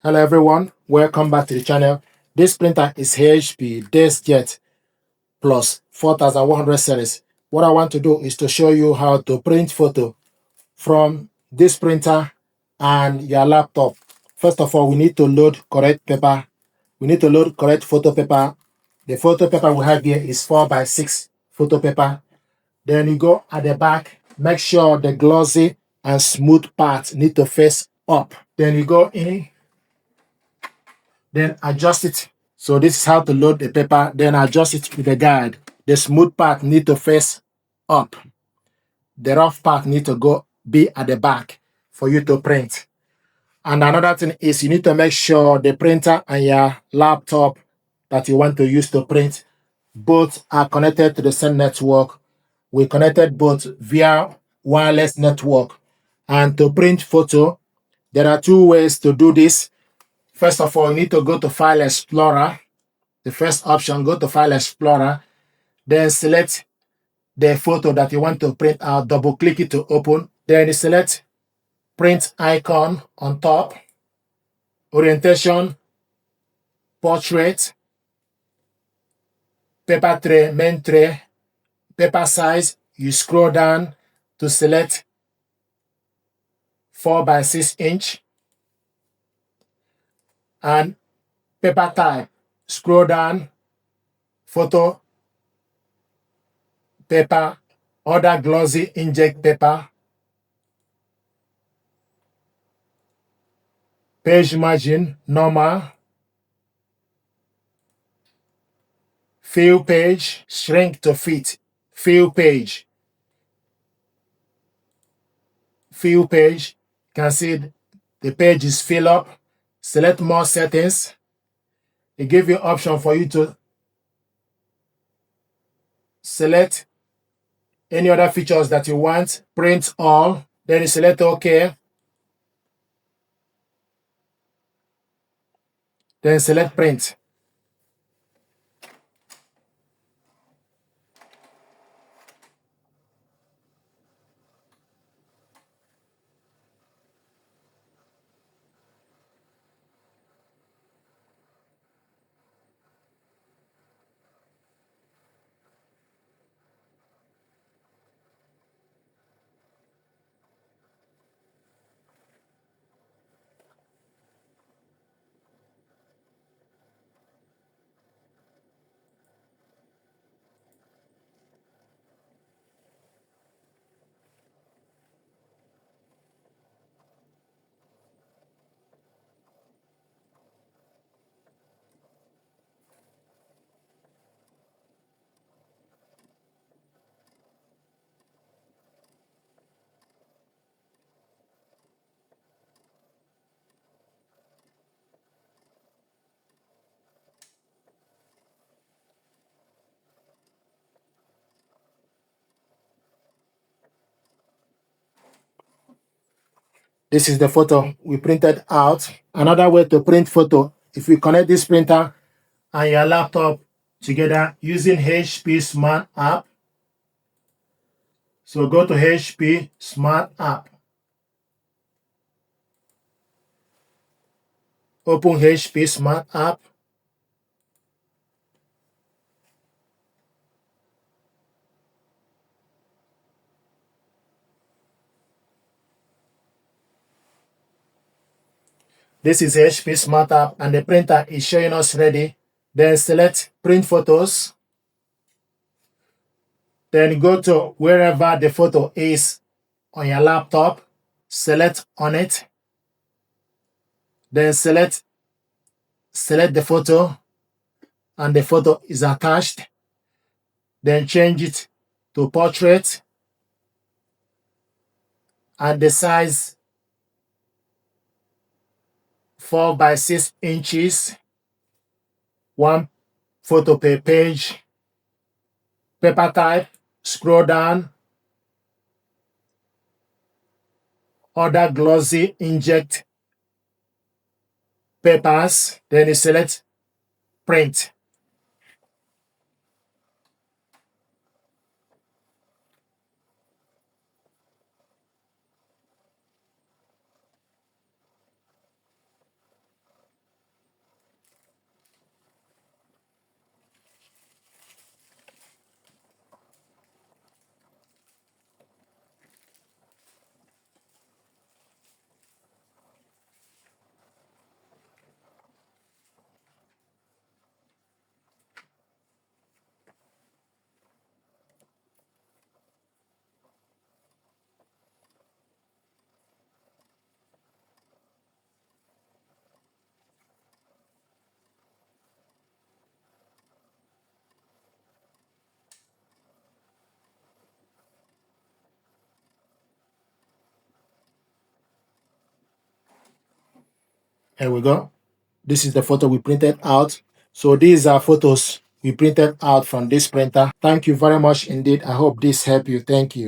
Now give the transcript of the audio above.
Hello everyone, welcome back to the channel. This printer is HP Deskjet Plus 4100 series. What I want to do is to show you how to print photo from this printer and your laptop. First of all, we need to load correct paper. We need to load correct photo paper. The photo paper we have here is 4x6 photo paper. Then you go at the back, make sure the glossy and smooth part need to face up. Then you go in, then adjust it. So this is how to load the paper, then adjust it with the guide. The smooth part need to face up. The rough part need to be at the back for you to print. And another thing is you need to make sure the printer and your laptop that you want to use to print both are connected to the same network. We connected both via wireless network. And to print photo, there are two ways to do this. First of all, you need to go to File Explorer. The first option, go to File Explorer, then select the photo that you want to print out, double click it to open, then you select print icon on top, orientation, portrait, paper tray, main tray, paper size, you scroll down to select 4x6 inch, and paper type, scroll down, photo, paper, other glossy inkjet paper, page margin, normal, fill page, shrink to fit, fill page, you can see the page is fill up, select more settings, it gives you option for you to select any other features that you want, print all, then you select OK, then select print. This is the photo we printed out. Another way to print photo, if we connect this printer and your laptop together using HP Smart App. So go to HP Smart App. Open HP Smart App. This is HP Smart App and the printer is showing us ready. Then select print photos. Then go to wherever the photo is on your laptop. Select on it. Then select the photo and the photo is attached. Then change it to portrait and the size 4x6 inches, one photo per page. Paper type, scroll down, other glossy inkjet papers, then you select print. Here we go. This is the photo we printed out. So these are photos we printed out from this printer. Thank you very much indeed. I hope this helped you. Thank you.